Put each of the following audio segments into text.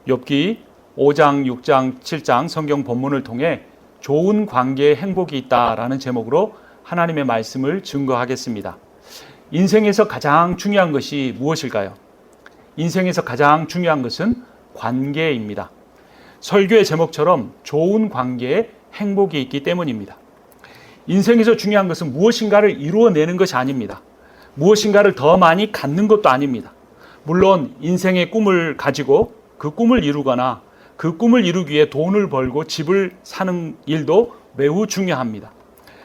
욥기 5장, 6장, 7장 성경 본문을 통해 좋은 관계에 행복이 있다라는 제목으로 하나님의 말씀을 증거하겠습니다. 인생에서 가장 중요한 것이 무엇일까요? 인생에서 가장 중요한 것은 관계입니다. 설교의 제목처럼 좋은 관계에 행복이 있기 때문입니다. 인생에서 중요한 것은 무엇인가를 이루어내는 것이 아닙니다. 무엇인가를 더 많이 갖는 것도 아닙니다. 물론 인생의 꿈을 가지고 그 꿈을 이루거나 그 꿈을 이루기 위해 돈을 벌고 집을 사는 일도 매우 중요합니다.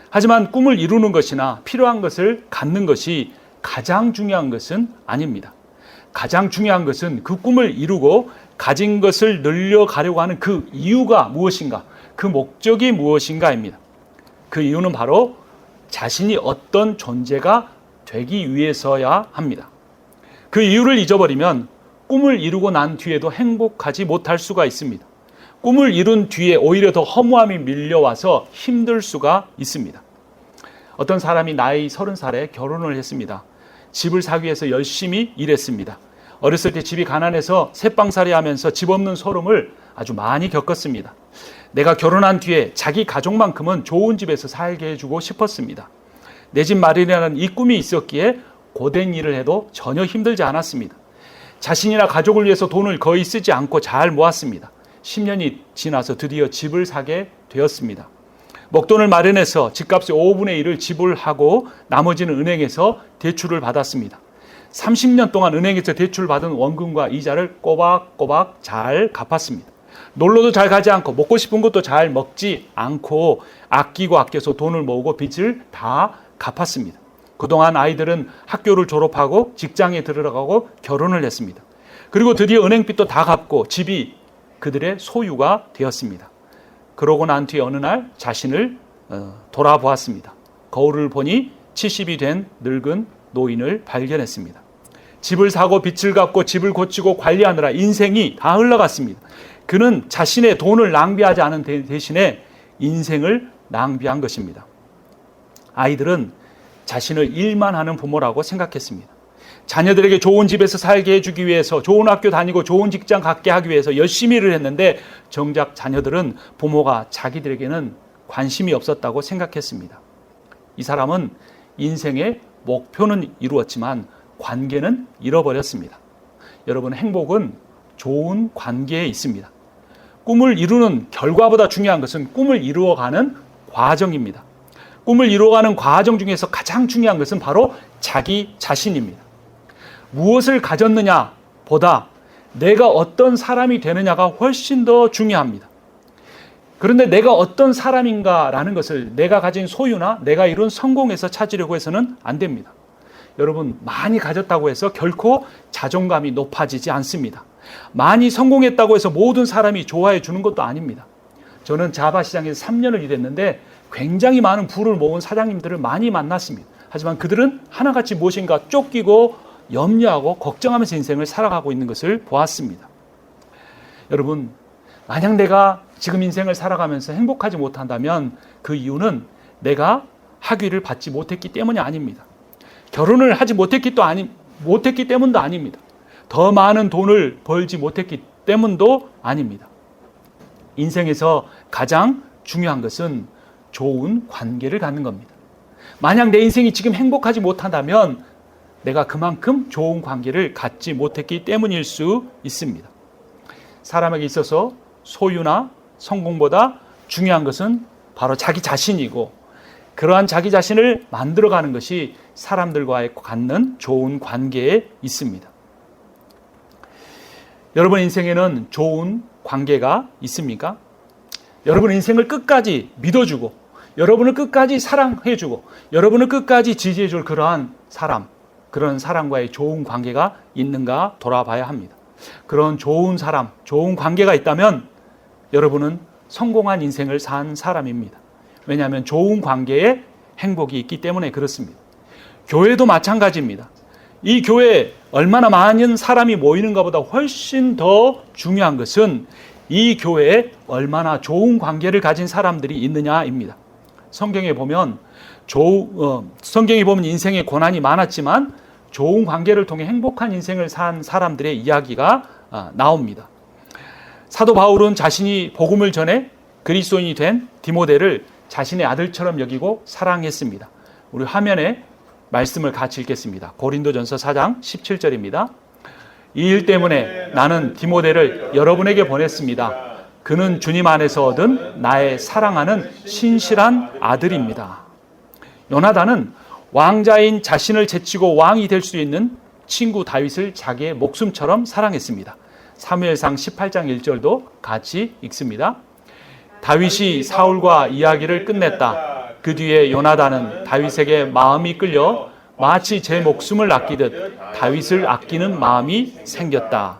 하지만 꿈을 이루는 것이나 필요한 것을 갖는 것이 가장 중요한 것은 아닙니다. 가장 중요한 것은 그 꿈을 이루고 가진 것을 늘려가려고 하는 그 이유가 무엇인가, 그 목적이 무엇인가입니다. 그 이유는 바로 자신이 어떤 존재가 되기 위해서야 합니다. 그 이유를 잊어버리면 꿈을 이루고 난 뒤에도 행복하지 못할 수가 있습니다. 꿈을 이룬 뒤에 오히려 더 허무함이 밀려와서 힘들 수가 있습니다. 어떤 사람이 나이 30살에 결혼을 했습니다. 집을 사기 위해서 열심히 일했습니다. 어렸을 때 집이 가난해서 새빵살이 하면서 집 없는 소름을 아주 많이 겪었습니다. 내가 결혼한 뒤에 자기 가족만큼은 좋은 집에서 살게 해주고 싶었습니다. 내 집 마련이라는 이 꿈이 있었기에 고된 일을 해도 전혀 힘들지 않았습니다. 자신이나 가족을 위해서 돈을 거의 쓰지 않고 잘 모았습니다. 10년이 지나서 드디어 집을 사게 되었습니다. 목돈을 마련해서 집값의 5분의 1을 지불하고 나머지는 은행에서 대출을 받았습니다. 30년 동안 은행에서 대출받은 원금과 이자를 꼬박꼬박 잘 갚았습니다. 놀러도 잘 가지 않고 먹고 싶은 것도 잘 먹지 않고 아끼고 아껴서 돈을 모으고 빚을 다 갚았습니다. 그동안 아이들은 학교를 졸업하고 직장에 들어가고 결혼을 했습니다. 그리고 드디어 은행빚도 다 갚고 집이 그들의 소유가 되었습니다. 그러고 난 뒤에 어느 날 자신을 돌아보았습니다. 거울을 보니 70이 된 늙은 노인을 발견했습니다. 집을 사고 빚을 갚고 집을 고치고 관리하느라 인생이 다 흘러갔습니다. 그는 자신의 돈을 낭비하지 않은 대신에 인생을 낭비한 것입니다. 아이들은 자신을 일만 하는 부모라고 생각했습니다. 자녀들에게 좋은 집에서 살게 해주기 위해서 좋은 학교 다니고 좋은 직장 갖게 하기 위해서 열심히 일을 했는데 정작 자녀들은 부모가 자기들에게는 관심이 없었다고 생각했습니다. 이 사람은 인생의 목표는 이루었지만 관계는 잃어버렸습니다. 여러분, 행복은 좋은 관계에 있습니다. 꿈을 이루는 결과보다 중요한 것은 꿈을 이루어가는 과정입니다. 꿈을 이루어가는 과정 중에서 가장 중요한 것은 바로 자기 자신입니다. 무엇을 가졌느냐 보다 내가 어떤 사람이 되느냐가 훨씬 더 중요합니다. 그런데 내가 어떤 사람인가라는 것을 내가 가진 소유나 내가 이룬 성공에서 찾으려고 해서는 안 됩니다. 여러분, 많이 가졌다고 해서 결코 자존감이 높아지지 않습니다. 많이 성공했다고 해서 모든 사람이 좋아해 주는 것도 아닙니다. 저는 자바 시장에서 3년을 일했는데 굉장히 많은 부를 모은 사장님들을 많이 만났습니다. 하지만 그들은 하나같이 무엇인가 쫓기고 염려하고 걱정하면서 인생을 살아가고 있는 것을 보았습니다. 여러분, 만약 내가 지금 인생을 살아가면서 행복하지 못한다면 그 이유는 내가 학위를 받지 못했기 때문이 아닙니다. 결혼을 하지 못했기 때문도 아닙니다. 더 많은 돈을 벌지 못했기 때문도 아닙니다. 인생에서 가장 중요한 것은 좋은 관계를 갖는 겁니다. 만약 내 인생이 지금 행복하지 못한다면 내가 그만큼 좋은 관계를 갖지 못했기 때문일 수 있습니다. 사람에게 있어서 소유나 성공보다 중요한 것은 바로 자기 자신이고 그러한 자기 자신을 만들어가는 것이 사람들과의 갖는 좋은 관계에 있습니다. 여러분 인생에는 좋은 관계가 있습니까? 여러분 인생을 끝까지 믿어주고 여러분을 끝까지 사랑해주고 여러분을 끝까지 지지해줄 그러한 사람, 그런 사람과의 좋은 관계가 있는가 돌아봐야 합니다. 그런 좋은 사람, 좋은 관계가 있다면 여러분은 성공한 인생을 산 사람입니다. 왜냐하면 좋은 관계에 행복이 있기 때문에 그렇습니다. 교회도 마찬가지입니다. 이 교회에 얼마나 많은 사람이 모이는가 보다 훨씬 더 중요한 것은 이 교회에 얼마나 좋은 관계를 가진 사람들이 있느냐입니다. 성경에 보면 인생의 고난이 많았지만 좋은 관계를 통해 행복한 인생을 산 사람들의 이야기가 나옵니다. 사도 바울은 자신이 복음을 전해 그리스도인이 된 디모데를 자신의 아들처럼 여기고 사랑했습니다. 우리 화면에 말씀을 같이 읽겠습니다. 고린도전서 4장 17절입니다. 이 일 때문에 나는 디모데를 여러분에게 보냈습니다. 그는 주님 안에서 얻은 나의 사랑하는 신실한 아들입니다. 요나단은 왕자인 자신을 제치고 왕이 될 수 있는 친구 다윗을 자기의 목숨처럼 사랑했습니다. 사무엘상 18장 1절도 같이 읽습니다. 다윗이 사울과 이야기를 끝냈다. 그 뒤에 요나단은 다윗에게 마음이 끌려 마치 제 목숨을 아끼듯 다윗을 아끼는 마음이 생겼다.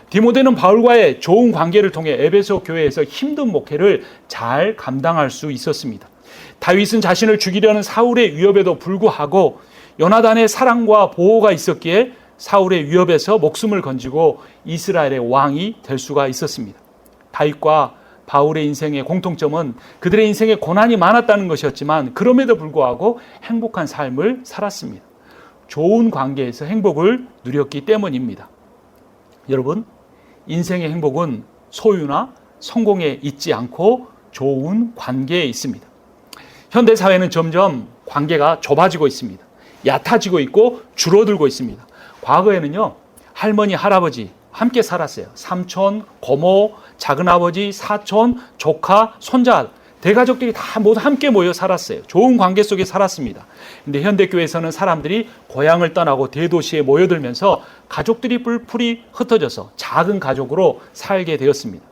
디모데는 바울과의 좋은 관계를 통해 에베소 교회에서 힘든 목회를 잘 감당할 수 있었습니다. 다윗은 자신을 죽이려는 사울의 위협에도 불구하고 요나단의 사랑과 보호가 있었기에 사울의 위협에서 목숨을 건지고 이스라엘의 왕이 될 수가 있었습니다. 다윗과 바울의 인생의 공통점은 그들의 인생에 고난이 많았다는 것이었지만 그럼에도 불구하고 행복한 삶을 살았습니다. 좋은 관계에서 행복을 누렸기 때문입니다. 여러분, 인생의 행복은 소유나 성공에 있지 않고 좋은 관계에 있습니다. 현대사회는 점점 관계가 좁아지고 있습니다. 얕아지고 있고 줄어들고 있습니다. 과거에는요, 할머니, 할아버지 함께 살았어요. 삼촌, 고모, 작은아버지, 사촌, 조카, 손자, 대가족들이 다 모두 함께 모여 살았어요. 좋은 관계 속에 살았습니다. 근데 현대교회에서는 사람들이 고향을 떠나고 대도시에 모여들면서 가족들이 뿔뿔이 흩어져서 작은 가족으로 살게 되었습니다.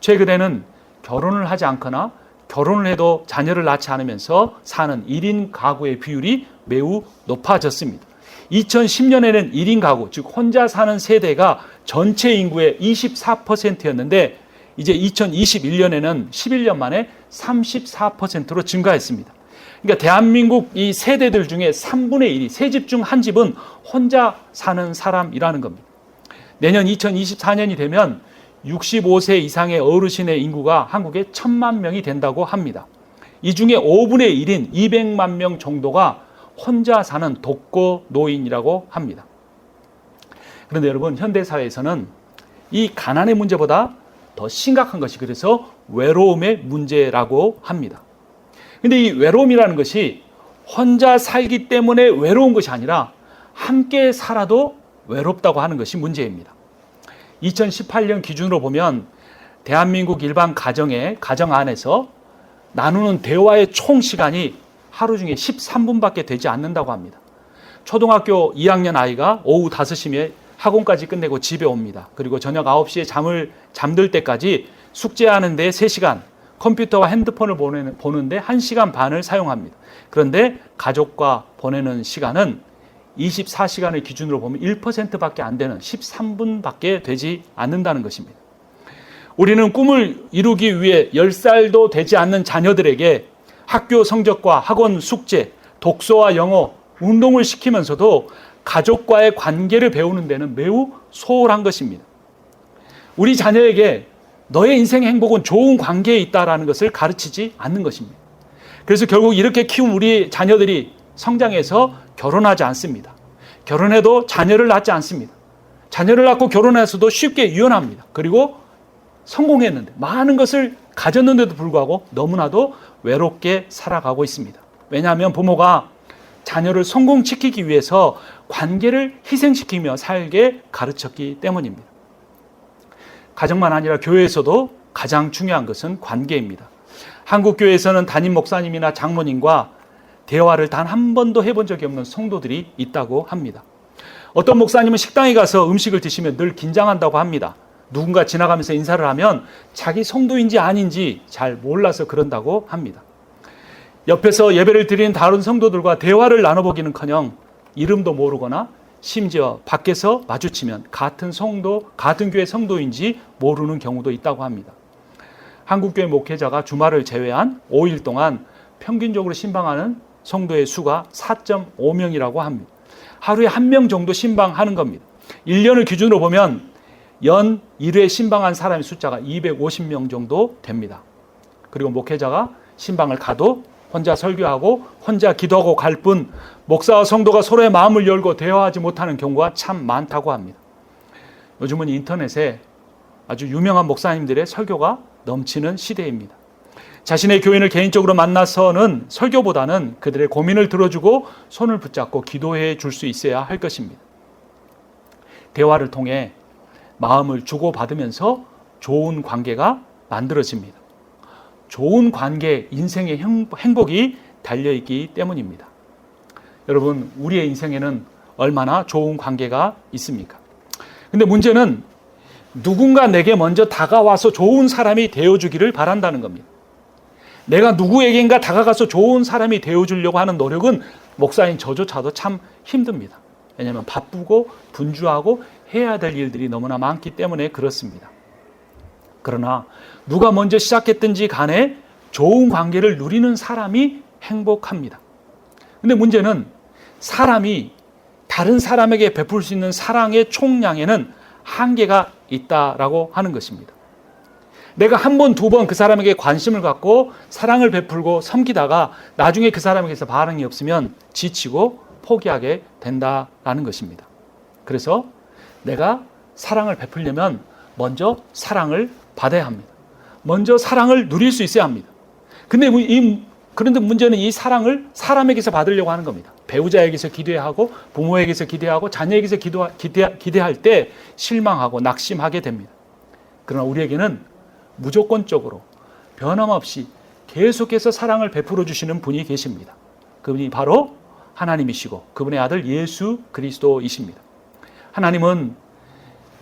최근에는 결혼을 하지 않거나 결혼을 해도 자녀를 낳지 않으면서 사는 1인 가구의 비율이 매우 높아졌습니다. 2010년에는 1인 가구, 즉 혼자 사는 세대가 전체 인구의 24%였는데 이제 2021년에는 11년 만에 34%로 증가했습니다. 그러니까 대한민국 이 세대들 중에 3분의 1이, 세 집 중 한 집은 혼자 사는 사람이라는 겁니다. 내년 2024년이 되면 65세 이상의 어르신의 인구가 한국에 1,000만 명이 된다고 합니다. 이 중에 5분의 1인 200만 명 정도가 혼자 사는 독거 노인이라고 합니다. 그런데 여러분, 현대사회에서는 이 가난의 문제보다 더 심각한 것이 그래서 외로움의 문제라고 합니다. 근데 이 외로움이라는 것이 혼자 살기 때문에 외로운 것이 아니라 함께 살아도 외롭다고 하는 것이 문제입니다. 2018년 기준으로 보면 대한민국 일반 가정 안에서 나누는 대화의 총 시간이 하루 중에 13분밖에 되지 않는다고 합니다. 초등학교 2학년 아이가 오후 5시에 학원까지 끝내고 집에 옵니다. 그리고 저녁 9시에 잠들 때까지 숙제하는 데 3시간, 컴퓨터와 핸드폰을 보는데 1시간 반을 사용합니다. 그런데 가족과 보내는 시간은 24시간을 기준으로 보면 1%밖에 안 되는 13분밖에 되지 않는다는 것입니다. 우리는 꿈을 이루기 위해 10살도 되지 않는 자녀들에게 학교 성적과 학원 숙제, 독서와 영어, 운동을 시키면서도 가족과의 관계를 배우는 데는 매우 소홀한 것입니다. 우리 자녀에게 너의 인생의 행복은 좋은 관계에 있다라는 것을 가르치지 않는 것입니다. 그래서 결국 이렇게 키운 우리 자녀들이 성장해서 결혼하지 않습니다. 결혼해도 자녀를 낳지 않습니다. 자녀를 낳고 결혼해서도 쉽게 이혼합니다. 그리고 성공했는데, 많은 것을 가졌는데도 불구하고 너무나도 외롭게 살아가고 있습니다. 왜냐하면 부모가 자녀를 성공시키기 위해서 관계를 희생시키며 살게 가르쳤기 때문입니다. 가정만 아니라 교회에서도 가장 중요한 것은 관계입니다. 한국 교회에서는 담임 목사님이나 장로님과 대화를 단 한 번도 해본 적이 없는 성도들이 있다고 합니다. 어떤 목사님은 식당에 가서 음식을 드시면 늘 긴장한다고 합니다. 누군가 지나가면서 인사를 하면 자기 성도인지 아닌지 잘 몰라서 그런다고 합니다. 옆에서 예배를 드리는 다른 성도들과 대화를 나눠보기는커녕 이름도 모르거나 심지어 밖에서 마주치면 같은 교회 성도인지 모르는 경우도 있다고 합니다. 한국교회 목회자가 주말을 제외한 5일 동안 평균적으로 신방하는 성도의 수가 4.5명이라고 합니다. 하루에 1명 정도 신방하는 겁니다. 1년을 기준으로 보면 연 1회 신방한 사람의 숫자가 250명 정도 됩니다. 그리고 목회자가 신방을 가도 혼자 설교하고 혼자 기도하고 갈 뿐 목사와 성도가 서로의 마음을 열고 대화하지 못하는 경우가 참 많다고 합니다. 요즘은 인터넷에 아주 유명한 목사님들의 설교가 넘치는 시대입니다. 자신의 교인을 개인적으로 만나서는 설교보다는 그들의 고민을 들어주고 손을 붙잡고 기도해 줄 수 있어야 할 것입니다. 대화를 통해 마음을 주고받으면서 좋은 관계가 만들어집니다. 좋은 관계, 인생의 행복이 달려있기 때문입니다. 여러분, 우리의 인생에는 얼마나 좋은 관계가 있습니까? 근데 문제는 누군가 내게 먼저 다가와서 좋은 사람이 되어주기를 바란다는 겁니다. 내가 누구에겐가 다가가서 좋은 사람이 되어주려고 하는 노력은 목사인 저조차도 참 힘듭니다. 왜냐하면 바쁘고 분주하고 해야 될 일들이 너무나 많기 때문에 그렇습니다. 그러나 누가 먼저 시작했든지 간에 좋은 관계를 누리는 사람이 행복합니다. 근데 문제는 사람이 다른 사람에게 베풀 수 있는 사랑의 총량에는 한계가 있다라고 하는 것입니다. 내가 한 번, 두 번 그 사람에게 관심을 갖고 사랑을 베풀고 섬기다가 나중에 그 사람에게서 반응이 없으면 지치고 포기하게 된다라는 것입니다. 그래서 내가 사랑을 베풀려면 먼저 사랑을 받아야 합니다. 먼저 사랑을 누릴 수 있어야 합니다. 그런데 문제는 이 사랑을 사람에게서 받으려고 하는 겁니다. 배우자에게서 기대야 하고 부모에게서 기대하고 자녀에게서 기대할 때 실망하고 낙심하게 됩니다. 그러나 우리에게는 무조건적으로 변함없이 계속해서 사랑을 베풀어 주시는 분이 계십니다. 그분이 바로 하나님이시고 그분의 아들 예수 그리스도이십니다. 하나님은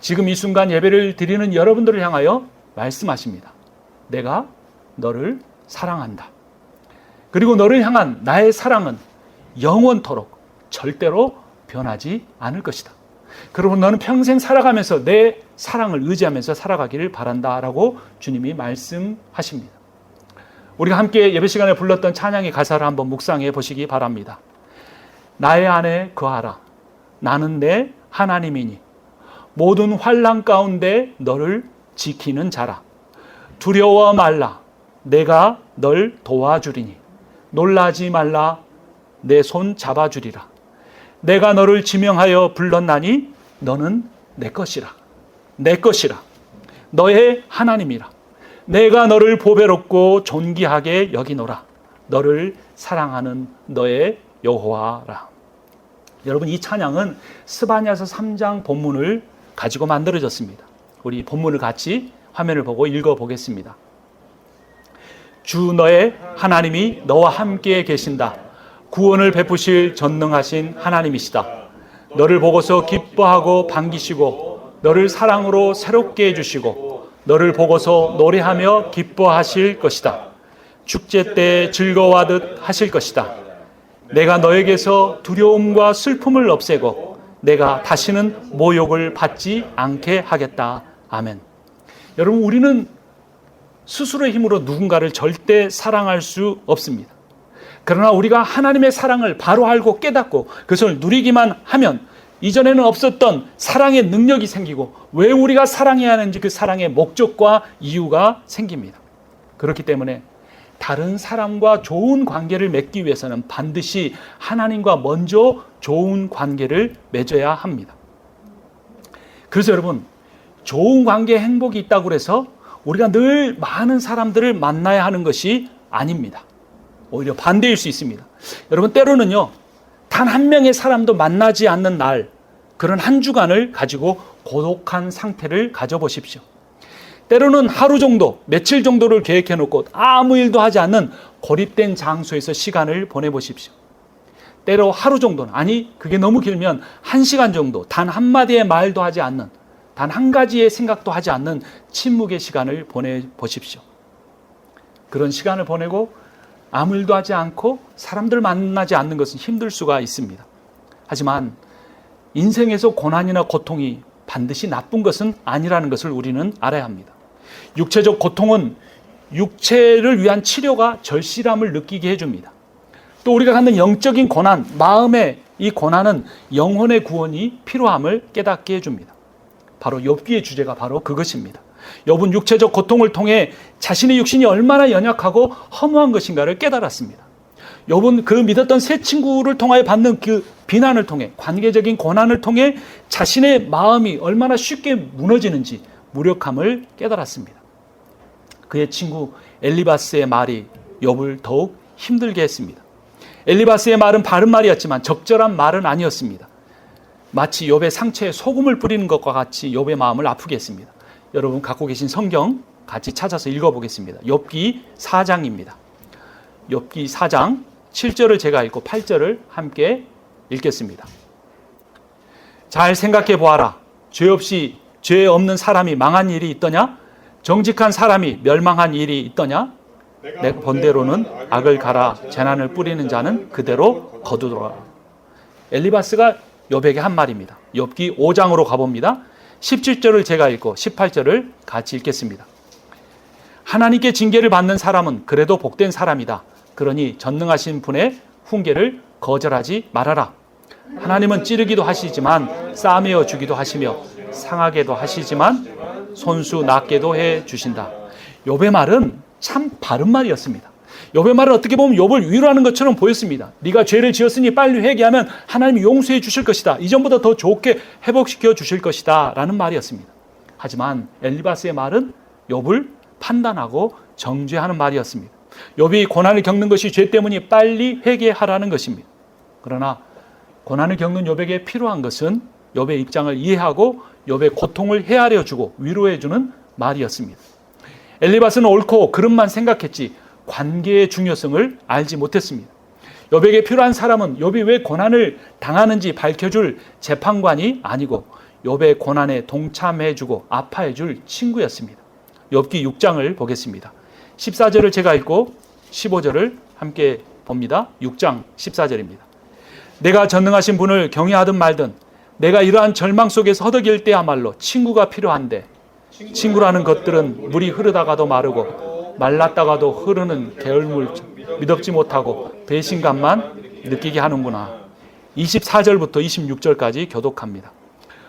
지금 이 순간 예배를 드리는 여러분들을 향하여 말씀하십니다. 내가 너를 사랑한다. 그리고 너를 향한 나의 사랑은 영원토록 절대로 변하지 않을 것이다. 그러면 너는 평생 살아가면서 내 사랑을 의지하면서 살아가기를 바란다라고 주님이 말씀하십니다. 우리가 함께 예배 시간에 불렀던 찬양의 가사를 한번 묵상해 보시기 바랍니다. 나의 안에 거하라. 나는 내 하나님이니 모든 환난 가운데 너를 지키는 자라. 두려워 말라. 내가 널 도와주리니 놀라지 말라. 내 손 잡아주리라. 내가 너를 지명하여 불렀나니 너는 내 것이라. 내 것이라. 너의 하나님이라. 내가 너를 보배롭고 존귀하게 여기노라. 너를 사랑하는 너의 여호와라. 여러분, 이 찬양은 스바냐서 3장 본문을 가지고 만들어졌습니다. 우리 본문을 같이 화면을 보고 읽어보겠습니다. 주 너의 하나님이 너와 함께 계신다. 구원을 베푸실 전능하신 하나님이시다. 너를 보고서 기뻐하고 반기시고 너를 사랑으로 새롭게 해주시고 너를 보고서 노래하며 기뻐하실 것이다. 축제 때 즐거워하듯 하실 것이다. 내가 너에게서 두려움과 슬픔을 없애고 내가 다시는 모욕을 받지 않게 하겠다. 아멘. 여러분, 우리는 스스로의 힘으로 누군가를 절대 사랑할 수 없습니다. 그러나 우리가 하나님의 사랑을 바로 알고 깨닫고 그것을 누리기만 하면 이전에는 없었던 사랑의 능력이 생기고 왜 우리가 사랑해야 하는지 그 사랑의 목적과 이유가 생깁니다. 그렇기 때문에 다른 사람과 좋은 관계를 맺기 위해서는 반드시 하나님과 먼저 좋은 관계를 맺어야 합니다. 그래서 여러분, 좋은 관계에 행복이 있다고 해서 우리가 늘 많은 사람들을 만나야 하는 것이 아닙니다. 오히려 반대일 수 있습니다. 여러분, 때로는요, 단 한 명의 사람도 만나지 않는 날, 그런 한 주간을 가지고 고독한 상태를 가져보십시오. 때로는 하루 정도, 며칠 정도를 계획해 놓고 아무 일도 하지 않는 고립된 장소에서 시간을 보내보십시오. 때로 하루 정도는, 아니 그게 너무 길면 1시간 정도 단 한마디의 말도 하지 않는, 단 한 가지의 생각도 하지 않는 침묵의 시간을 보내보십시오. 그런 시간을 보내고 아무 일도 하지 않고 사람들 만나지 않는 것은 힘들 수가 있습니다. 하지만 인생에서 고난이나 고통이 반드시 나쁜 것은 아니라는 것을 우리는 알아야 합니다. 육체적 고통은 육체를 위한 치료가 절실함을 느끼게 해줍니다. 또 우리가 갖는 영적인 고난, 마음의 이 고난은 영혼의 구원이 필요함을 깨닫게 해줍니다. 바로 욥기의 주제가 바로 그것입니다. 욥은 육체적 고통을 통해 자신의 육신이 얼마나 연약하고 허무한 것인가를 깨달았습니다. 욥은 그 믿었던 세 친구를 통하여 받는 그 비난을 통해, 관계적인 고난을 통해 자신의 마음이 얼마나 쉽게 무너지는지, 무력함을 깨달았습니다. 그의 친구 엘리바스의 말이 욥을 더욱 힘들게 했습니다. 엘리바스의 말은 바른 말이었지만 적절한 말은 아니었습니다. 마치 욥의 상처에 소금을 뿌리는 것과 같이 욥의 마음을 아프게 했습니다. 여러분 갖고 계신 성경 같이 찾아서 읽어보겠습니다. 욥기 4장입니다. 욥기 4장 7절을 제가 읽고 8절을 함께 읽겠습니다. 잘 생각해 보아라. 죄 없는 사람이 망한 일이 있더냐? 정직한 사람이 멸망한 일이 있더냐? 내 본대로는 악을 갈아 재난을 뿌리는 자는 그대로 거두더라. 엘리바스가 욥에게 한 말입니다. 욥기 5장으로 가봅니다. 17절을 제가 읽고 18절을 같이 읽겠습니다. 하나님께 징계를 받는 사람은 그래도 복된 사람이다. 그러니 전능하신 분의 훈계를 거절하지 말아라. 하나님은 찌르기도 하시지만 싸매어 주기도 하시며 상하게도 하시지만 손수 낫게도 해 주신다. 욥의 말은 참 바른 말이었습니다. 욥의 말은 어떻게 보면 욥을 위로하는 것처럼 보였습니다. 네가 죄를 지었으니 빨리 회개하면 하나님이 용서해 주실 것이다. 이전보다 더 좋게 회복시켜 주실 것이다 라는 말이었습니다. 하지만 엘리바스의 말은 욥을 판단하고 정죄하는 말이었습니다. 욥이 고난을 겪는 것이 죄 때문이 빨리 회개하라는 것입니다. 그러나 고난을 겪는 욥에게 필요한 것은 욥의 입장을 이해하고 욥의 고통을 헤아려 주고 위로해 주는 말이었습니다. 엘리바스는 옳고 그릇만 생각했지 관계의 중요성을 알지 못했습니다. 욥에게 필요한 사람은 욥이 왜 고난을 당하는지 밝혀줄 재판관이 아니고 욥의 고난에 동참해주고 아파해줄 친구였습니다. 욥기 6장을 보겠습니다. 14절을 제가 읽고 15절을 함께 봅니다. 6장 14절입니다. 내가 전능하신 분을 경외하든 말든 내가 이러한 절망 속에서 허덕일 때야말로 친구가 필요한데 친구라는 것들은 물이 흐르다가도 마르고 말랐다가도 흐르는 개울물 미덥지 못하고 배신감만 느끼게 하는구나. 24절부터 26절까지 교독합니다.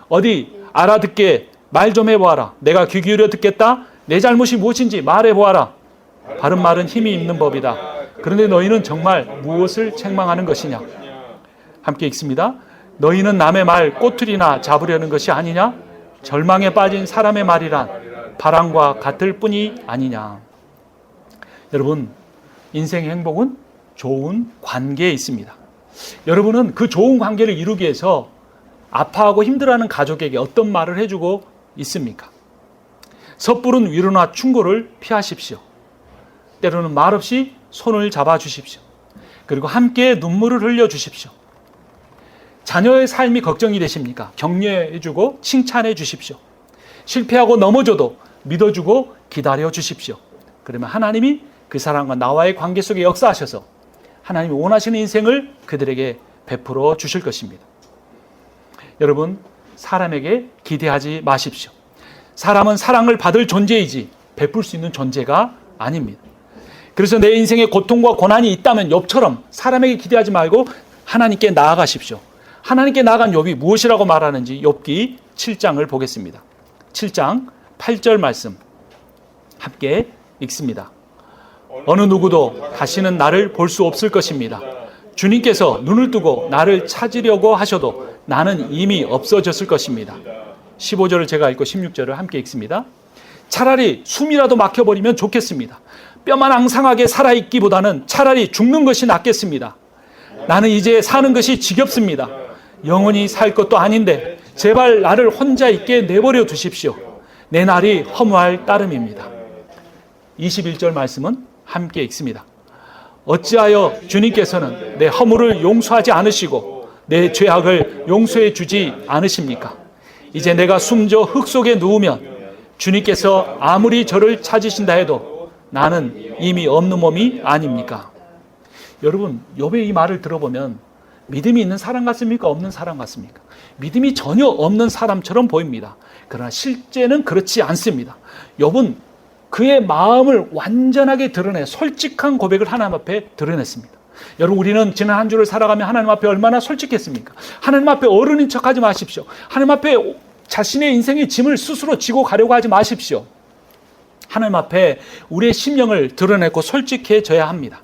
어디 알아듣게 말 좀 해보아라. 내가 귀 기울여 듣겠다. 내 잘못이 무엇인지 말해보아라. 바른 말은 힘이 있는 법이다. 그런데 너희는 정말 무엇을 책망하는 것이냐. 함께 읽습니다. 너희는 남의 말 꼬투리나 잡으려는 것이 아니냐? 절망에 빠진 사람의 말이란 바람과 같을 뿐이 아니냐. 여러분, 인생의 행복은 좋은 관계에 있습니다. 여러분은 그 좋은 관계를 이루기 위해서 아파하고 힘들어하는 가족에게 어떤 말을 해주고 있습니까? 섣부른 위로나 충고를 피하십시오. 때로는 말없이 손을 잡아주십시오. 그리고 함께 눈물을 흘려주십시오. 자녀의 삶이 걱정이 되십니까? 격려해주고 칭찬해 주십시오. 실패하고 넘어져도 믿어주고 기다려 주십시오. 그러면 하나님이 그 사람과 나와의 관계 속에 역사하셔서 하나님이 원하시는 인생을 그들에게 베풀어 주실 것입니다. 여러분, 사람에게 기대하지 마십시오. 사람은 사랑을 받을 존재이지 베풀 수 있는 존재가 아닙니다. 그래서 내 인생에 고통과 고난이 있다면 욥처럼 사람에게 기대하지 말고 하나님께 나아가십시오. 하나님께 나아간 욥이 무엇이라고 말하는지 욥기 7장을 보겠습니다. 7장 8절 말씀 함께 읽습니다. 어느 누구도 다시는 나를 볼 수 없을 것입니다. 주님께서 눈을 뜨고 나를 찾으려고 하셔도 나는 이미 없어졌을 것입니다. 15절을 제가 읽고 16절을 함께 읽습니다. 차라리 숨이라도 막혀버리면 좋겠습니다. 뼈만 앙상하게 살아있기보다는 차라리 죽는 것이 낫겠습니다. 나는 이제 사는 것이 지겹습니다. 영원히 살 것도 아닌데 제발 나를 혼자 있게 내버려 두십시오. 내 날이 허무할 따름입니다. 21절 말씀은 함께 읽습니다. 어찌하여 주님께서는 내 허물을 용서하지 않으시고 내 죄악을 용서해 주지 않으십니까? 이제 내가 숨져 흙 속에 누우면 주님께서 아무리 저를 찾으신다 해도 나는 이미 없는 몸이 아닙니까? 여러분, 욥의 이 말을 들어보면 믿음이 있는 사람 같습니까? 없는 사람 같습니까? 믿음이 전혀 없는 사람처럼 보입니다. 그러나 실제는 그렇지 않습니다. 욥은 그의 마음을 완전하게 드러내 솔직한 고백을 하나님 앞에 드러냈습니다. 여러분, 우리는 지난 한 주를 살아가며 하나님 앞에 얼마나 솔직했습니까? 하나님 앞에 어른인 척하지 마십시오. 하나님 앞에 자신의 인생의 짐을 스스로 지고 가려고 하지 마십시오. 하나님 앞에 우리의 심령을 드러내고 솔직해져야 합니다.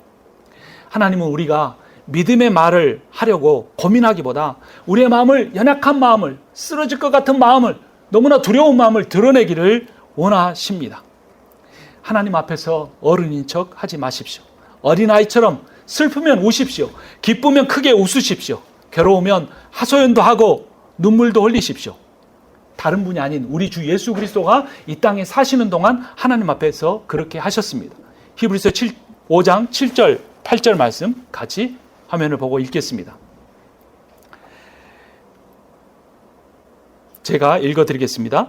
하나님은 우리가 믿음의 말을 하려고 고민하기보다 우리의 마음을, 연약한 마음을, 쓰러질 것 같은 마음을 너무나 두려운 마음을 드러내기를 원하십니다. 하나님 앞에서 어른인 척 하지 마십시오. 어린아이처럼 슬프면 우십시오. 기쁘면 크게 웃으십시오. 괴로우면 하소연도 하고 눈물도 흘리십시오. 다른 분이 아닌 우리 주 예수 그리스도가 이 땅에 사시는 동안 하나님 앞에서 그렇게 하셨습니다. 히브리서 5장 7절 8절 말씀 같이 화면을 보고 읽겠습니다. 제가 읽어드리겠습니다.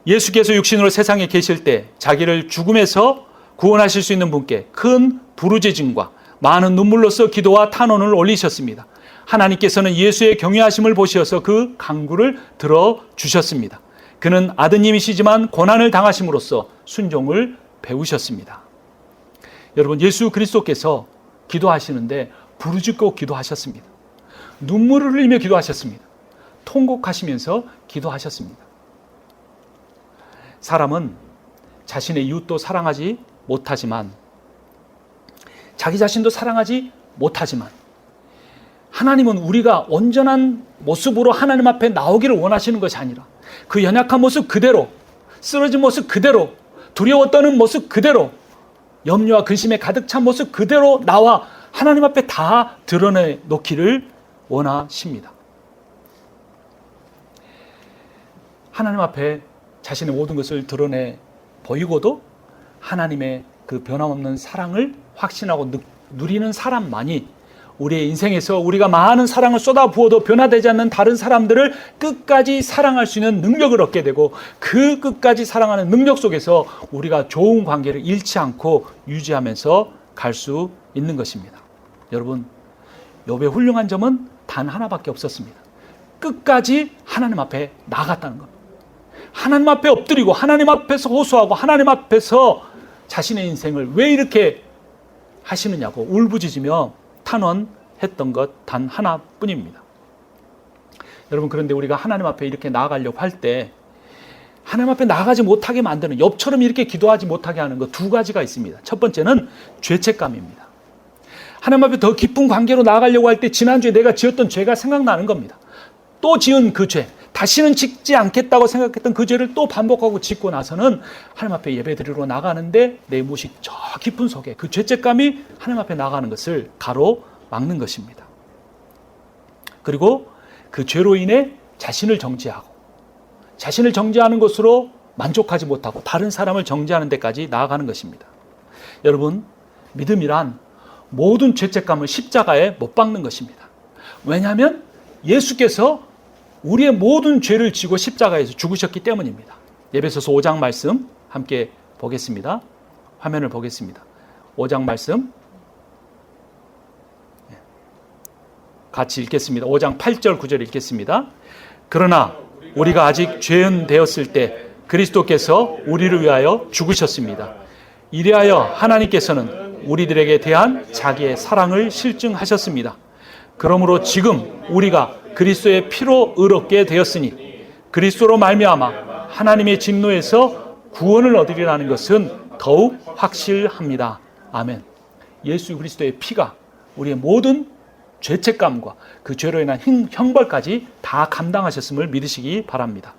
예수께서 육신으로 세상에 계실 때 자기를 죽음에서 구원하실 수 있는 분께 큰 부르짖음과 많은 눈물로써 기도와 탄원을 올리셨습니다. 하나님께서는 예수의 경외하심을 보시어서 그 간구를 들어주셨습니다. 그는 아드님이시지만 고난을 당하심으로써 순종을 배우셨습니다. 여러분, 예수 그리스도께서 기도하시는데 부르짖고 기도하셨습니다. 눈물을 흘리며 기도하셨습니다. 통곡하시면서 기도하셨습니다. 사람은 자신의 이웃도 사랑하지 못하지만, 자기 자신도 사랑하지 못하지만, 하나님은 우리가 온전한 모습으로 하나님 앞에 나오기를 원하시는 것이 아니라 그 연약한 모습 그대로, 쓰러진 모습 그대로, 두려워 떠는 모습 그대로, 염려와 근심에 가득 찬 모습 그대로 나와 하나님 앞에 다 드러내 놓기를 원하십니다. 하나님 앞에 자신의 모든 것을 드러내 보이고도 하나님의 그 변함없는 사랑을 확신하고 누리는 사람만이 우리의 인생에서 우리가 많은 사랑을 쏟아부어도 변화되지 않는 다른 사람들을 끝까지 사랑할 수 있는 능력을 얻게 되고, 그 끝까지 사랑하는 능력 속에서 우리가 좋은 관계를 잃지 않고 유지하면서 갈 수 있는 것입니다. 여러분, 욥의 훌륭한 점은 단 하나밖에 없었습니다. 끝까지 하나님 앞에 나아갔다는 겁니다. 하나님 앞에 엎드리고 하나님 앞에서 호소하고 하나님 앞에서 자신의 인생을 왜 이렇게 하시느냐고 울부짖으며 탄원했던 것 단 하나뿐입니다. 여러분, 그런데 우리가 하나님 앞에 이렇게 나아가려고 할 때 하나님 앞에 나아가지 못하게 만드는, 욥처럼 이렇게 기도하지 못하게 하는 것 두 가지가 있습니다. 첫 번째는 죄책감입니다. 하나님 앞에 더 깊은 관계로 나아가려고 할 때 지난주에 내가 지었던 죄가 생각나는 겁니다. 또 지은 그 죄, 다시는 짓지 않겠다고 생각했던 그 죄를 또 반복하고 짓고 나서는 하나님 앞에 예배드리러 나가는데 내 무식 저 깊은 속에 그 죄책감이 하나님 앞에 나가는 것을 가로막는 것입니다. 그리고 그 죄로 인해 자신을 정죄하고, 자신을 정죄하는 것으로 만족하지 못하고 다른 사람을 정죄하는 데까지 나아가는 것입니다. 여러분, 믿음이란 모든 죄책감을 십자가에 못 박는 것입니다. 왜냐하면 예수께서 우리의 모든 죄를 지고 십자가에서 죽으셨기 때문입니다. 에베소서 5장 말씀 함께 보겠습니다. 화면을 보겠습니다. 5장 말씀 같이 읽겠습니다. 5장 8절 9절 읽겠습니다. 그러나 우리가 아직 죄인 되었을 때 그리스도께서 우리를 위하여 죽으셨습니다. 이리하여 하나님께서는 우리들에게 대한 자기의 사랑을 실증하셨습니다. 그러므로 지금 우리가 그리스도의 피로 의롭게 되었으니 그리스도로 말미암아 하나님의 진노에서 구원을 얻으리라는 것은 더욱 확실합니다. 아멘. 예수 그리스도의 피가 우리의 모든 죄책감과 그 죄로 인한 형벌까지 다 감당하셨음을 믿으시기 바랍니다.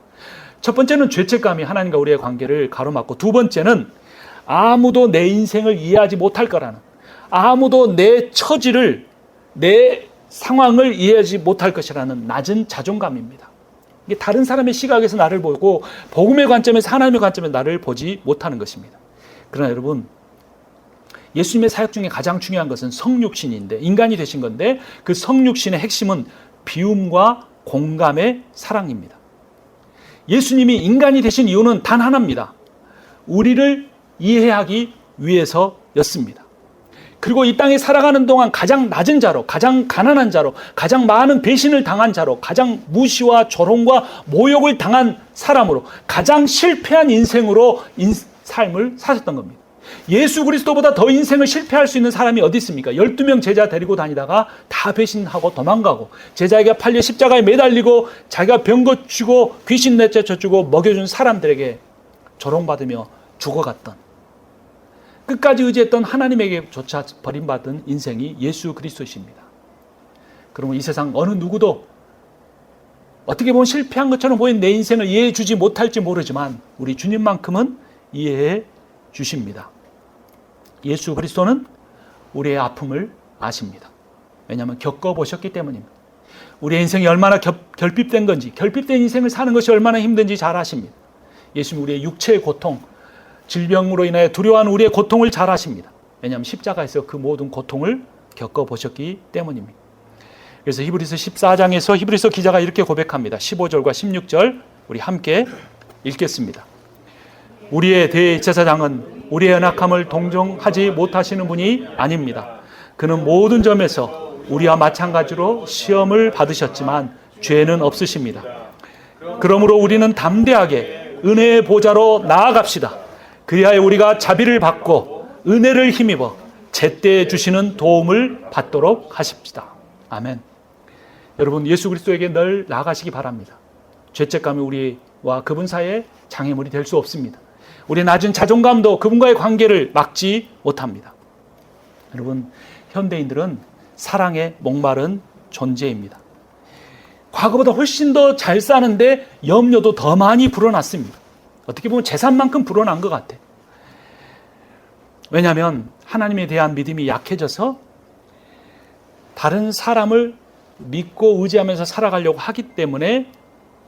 첫 번째는 죄책감이 하나님과 우리의 관계를 가로막고, 두 번째는 아무도 내 인생을 이해하지 못할 거라는, 아무도 내 처지를, 내 상황을 이해하지 못할 것이라는 낮은 자존감입니다. 이게 다른 사람의 시각에서 나를 보고 복음의 관점에서, 하나님의 관점에서 나를 보지 못하는 것입니다. 그러나 여러분, 예수님의 사역 중에 가장 중요한 것은 성육신인데, 인간이 되신 건데, 그 성육신의 핵심은 비움과 공감의 사랑입니다. 예수님이 인간이 되신 이유는 단 하나입니다. 우리를 이해하기 위해서였습니다. 그리고 이 땅에 살아가는 동안 가장 낮은 자로, 가장 가난한 자로, 가장 많은 배신을 당한 자로, 가장 무시와 조롱과 모욕을 당한 사람으로, 가장 실패한 인생으로 삶을 사셨던 겁니다. 예수 그리스도보다 더 인생을 실패할 수 있는 사람이 어디 있습니까? 12명 제자 데리고 다니다가 다 배신하고 도망가고, 제자에게 팔려 십자가에 매달리고 자기가 병 고치고 귀신 내쫓아주고 먹여준 사람들에게 조롱받으며 죽어갔던, 끝까지 의지했던 하나님에게조차 버림받은 인생이 예수 그리스도이십니다. 그러면 이 세상 어느 누구도 어떻게 보면 실패한 것처럼 보이는 내 인생을 이해해 주지 못할지 모르지만 우리 주님만큼은 이해해 주십니다. 예수 그리스도는 우리의 아픔을 아십니다. 왜냐하면 겪어보셨기 때문입니다. 우리의 인생이 얼마나 결핍된 건지, 결핍된 인생을 사는 것이 얼마나 힘든지 잘 아십니다. 예수님 우리의 육체의 고통, 질병으로 인하여 두려워하는 우리의 고통을 잘 아십니다. 왜냐하면 십자가에서 그 모든 고통을 겪어보셨기 때문입니다. 그래서 히브리서 14장에서 히브리서 기자가 이렇게 고백합니다. 15절과 16절 우리 함께 읽겠습니다. 우리의 대제사장은 우리의 연약함을 동정하지 못하시는 분이 아닙니다. 그는 모든 점에서 우리와 마찬가지로 시험을 받으셨지만 죄는 없으십니다. 그러므로 우리는 담대하게 은혜의 보좌로 나아갑시다. 그리하여 우리가 자비를 받고 은혜를 힘입어 제때 주시는 도움을 받도록 하십시다. 아멘. 여러분 예수 그리스도에게 늘 나아가시기 바랍니다. 죄책감이 우리와 그분 사이에 장애물이 될 수 없습니다. 우리의 낮은 자존감도 그분과의 관계를 막지 못합니다. 여러분 현대인들은 사랑에 목마른 존재입니다. 과거보다 훨씬 더 잘 사는데 염려도 더 많이 불어났습니다. 어떻게 보면 재산만큼 불어난 것 같아요. 왜냐하면 하나님에 대한 믿음이 약해져서 다른 사람을 믿고 의지하면서 살아가려고 하기 때문에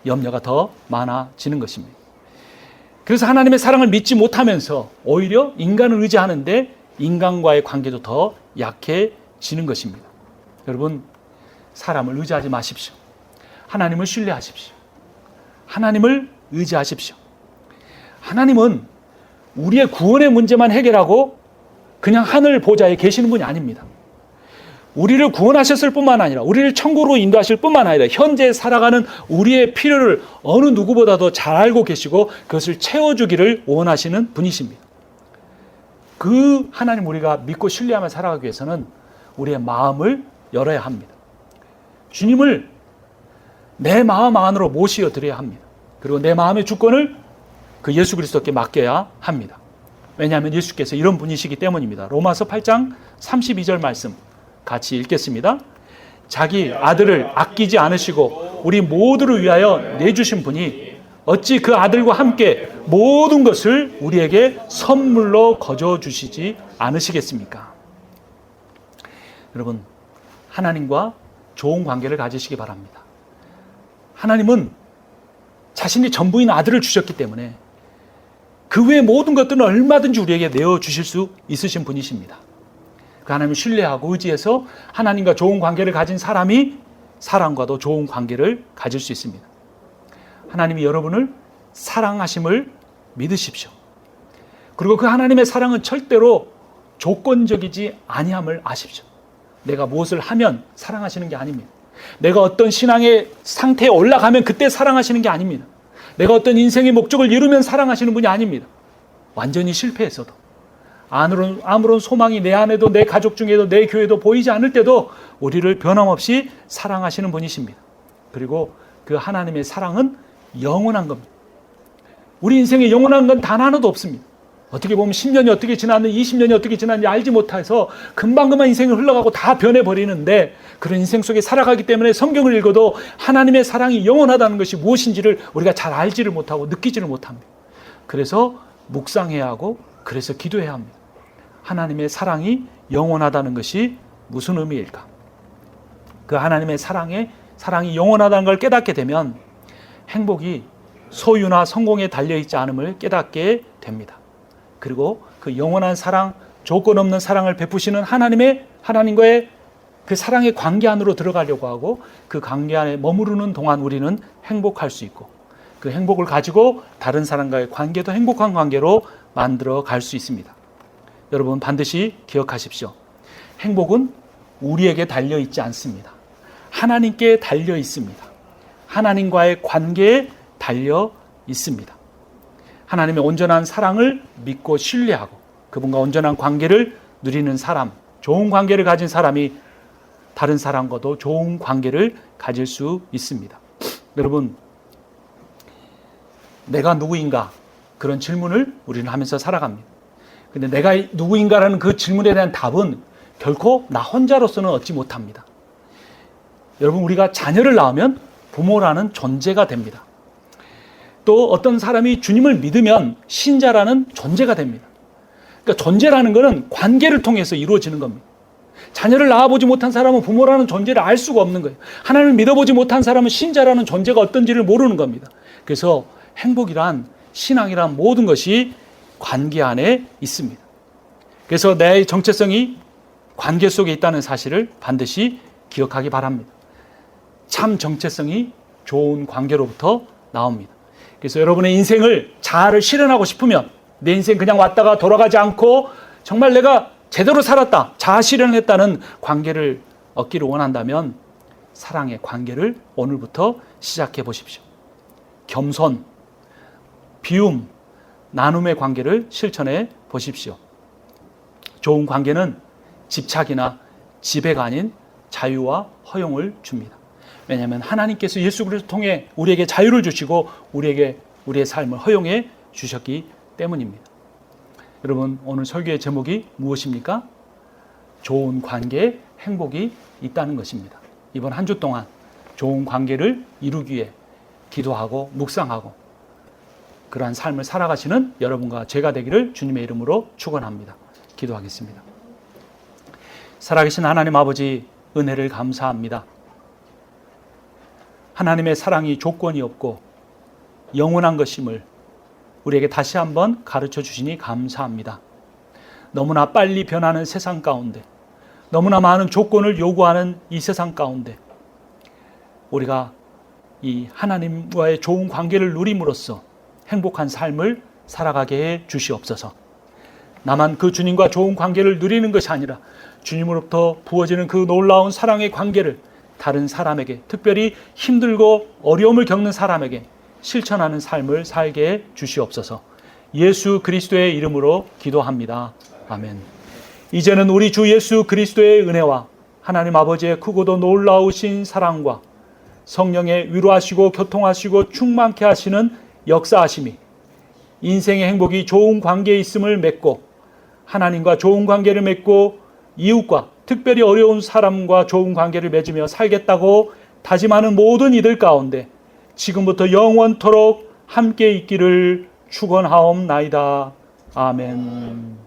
염려가 더 많아지는 것입니다. 그래서 하나님의 사랑을 믿지 못하면서 오히려 인간을 의지하는데 인간과의 관계도 더 약해지는 것입니다. 여러분 사람을 의지하지 마십시오. 하나님을 신뢰하십시오. 하나님을 의지하십시오. 하나님은 우리의 구원의 문제만 해결하고 그냥 하늘 보좌에 계시는 분이 아닙니다. 우리를 구원하셨을 뿐만 아니라 우리를 천국으로 인도하실 뿐만 아니라 현재 살아가는 우리의 필요를 어느 누구보다도 잘 알고 계시고 그것을 채워주기를 원하시는 분이십니다. 그 하나님 우리가 믿고 신뢰하며 살아가기 위해서는 우리의 마음을 열어야 합니다. 주님을 내 마음 안으로 모시어 드려야 합니다. 그리고 내 마음의 주권을 그 예수 그리스도께 맡겨야 합니다. 왜냐하면 예수께서 이런 분이시기 때문입니다. 로마서 8장 32절 말씀 같이 읽겠습니다. 자기 아들을 아끼지 않으시고 우리 모두를 위하여 내주신 분이 어찌 그 아들과 함께 모든 것을 우리에게 선물로 거저 주시지 않으시겠습니까? 여러분 하나님과 좋은 관계를 가지시기 바랍니다. 하나님은 자신이 전부인 아들을 주셨기 때문에 그 외의 모든 것들은 얼마든지 우리에게 내어주실 수 있으신 분이십니다. 그 하나님을 신뢰하고 의지해서 하나님과 좋은 관계를 가진 사람이 사람과도 좋은 관계를 가질 수 있습니다. 하나님이 여러분을 사랑하심을 믿으십시오. 그리고 그 하나님의 사랑은 절대로 조건적이지 아니함을 아십시오. 내가 무엇을 하면 사랑하시는 게 아닙니다. 내가 어떤 신앙의 상태에 올라가면 그때 사랑하시는 게 아닙니다. 내가 어떤 인생의 목적을 이루면 사랑하시는 분이 아닙니다. 완전히 실패했어도 아무런 소망이 내 안에도 내 가족 중에도 내 교회도 보이지 않을 때도 우리를 변함없이 사랑하시는 분이십니다. 그리고 그 하나님의 사랑은 영원한 겁니다. 우리 인생에 영원한 건 단 하나도 없습니다. 어떻게 보면 10년이 어떻게 지났는지 20년이 어떻게 지났는지 알지 못해서 금방금방 인생이 흘러가고 다 변해버리는데 그런 인생 속에 살아가기 때문에 성경을 읽어도 하나님의 사랑이 영원하다는 것이 무엇인지를 우리가 잘 알지를 못하고 느끼지를 못합니다. 그래서 묵상해야 하고 그래서 기도해야 합니다. 하나님의 사랑이 영원하다는 것이 무슨 의미일까? 그 하나님의 사랑이 영원하다는 걸 깨닫게 되면 행복이 소유나 성공에 달려있지 않음을 깨닫게 됩니다. 그리고 그 영원한 사랑, 조건 없는 사랑을 베푸시는 하나님과의 그 사랑의 관계 안으로 들어가려고 하고 그 관계 안에 머무르는 동안 우리는 행복할 수 있고 그 행복을 가지고 다른 사람과의 관계도 행복한 관계로 만들어 갈 수 있습니다. 여러분 반드시 기억하십시오. 행복은 우리에게 달려 있지 않습니다. 하나님께 달려 있습니다. 하나님과의 관계에 달려 있습니다. 하나님의 온전한 사랑을 믿고 신뢰하고 그분과 온전한 관계를 누리는 사람, 좋은 관계를 가진 사람이 다른 사람과도 좋은 관계를 가질 수 있습니다. 여러분, 내가 누구인가? 그런 질문을 우리는 하면서 살아갑니다. 근데 내가 누구인가라는 그 질문에 대한 답은 결코 나 혼자로서는 얻지 못합니다. 여러분, 우리가 자녀를 낳으면 부모라는 존재가 됩니다. 또 어떤 사람이 주님을 믿으면 신자라는 존재가 됩니다. 그러니까 존재라는 것은 관계를 통해서 이루어지는 겁니다. 자녀를 낳아보지 못한 사람은 부모라는 존재를 알 수가 없는 거예요. 하나님을 믿어보지 못한 사람은 신자라는 존재가 어떤지를 모르는 겁니다. 그래서 행복이란, 신앙이란 모든 것이 관계 안에 있습니다. 그래서 내 정체성이 관계 속에 있다는 사실을 반드시 기억하기 바랍니다. 참 정체성이 좋은 관계로부터 나옵니다. 그래서 여러분의 인생을 잘 실현하고 싶으면, 내 인생 그냥 왔다가 돌아가지 않고 정말 내가 제대로 살았다, 자아 실현했다는 관계를 얻기를 원한다면 사랑의 관계를 오늘부터 시작해 보십시오. 겸손, 비움, 나눔의 관계를 실천해 보십시오. 좋은 관계는 집착이나 지배가 아닌 자유와 허용을 줍니다. 왜냐하면 하나님께서 예수 그리스도를 통해 우리에게 자유를 주시고 우리에게 우리의 삶을 허용해 주셨기 때문입니다. 여러분, 오늘 설교의 제목이 무엇입니까? 좋은 관계에 행복이 있다는 것입니다. 이번 한 주 동안 좋은 관계를 이루기 위해 기도하고 묵상하고 그러한 삶을 살아가시는 여러분과 제가 되기를 주님의 이름으로 축원합니다. 기도하겠습니다. 살아계신 하나님 아버지, 은혜를 감사합니다. 하나님의 사랑이 조건이 없고 영원한 것임을 우리에게 다시 한번 가르쳐 주시니 감사합니다. 너무나 빨리 변하는 세상 가운데, 너무나 많은 조건을 요구하는 이 세상 가운데 우리가 이 하나님과의 좋은 관계를 누림으로써 행복한 삶을 살아가게 해 주시옵소서. 나만 그 주님과 좋은 관계를 누리는 것이 아니라 주님으로부터 부어지는 그 놀라운 사랑의 관계를 다른 사람에게, 특별히 힘들고 어려움을 겪는 사람에게 실천하는 삶을 살게 해 주시옵소서. 예수 그리스도의 이름으로 기도합니다. 아멘. 이제는 우리 주 예수 그리스도의 은혜와 하나님 아버지의 크고도 놀라우신 사랑과 성령의 위로하시고 교통하시고 충만케 하시는 역사하심이 인생의 행복이 좋은 관계에 있음을 맺고 하나님과 좋은 관계를 맺고 이웃과 특별히 어려운 사람과 좋은 관계를 맺으며 살겠다고 다짐하는 모든 이들 가운데 지금부터 영원토록 함께 있기를 축원하옵나이다. 아멘.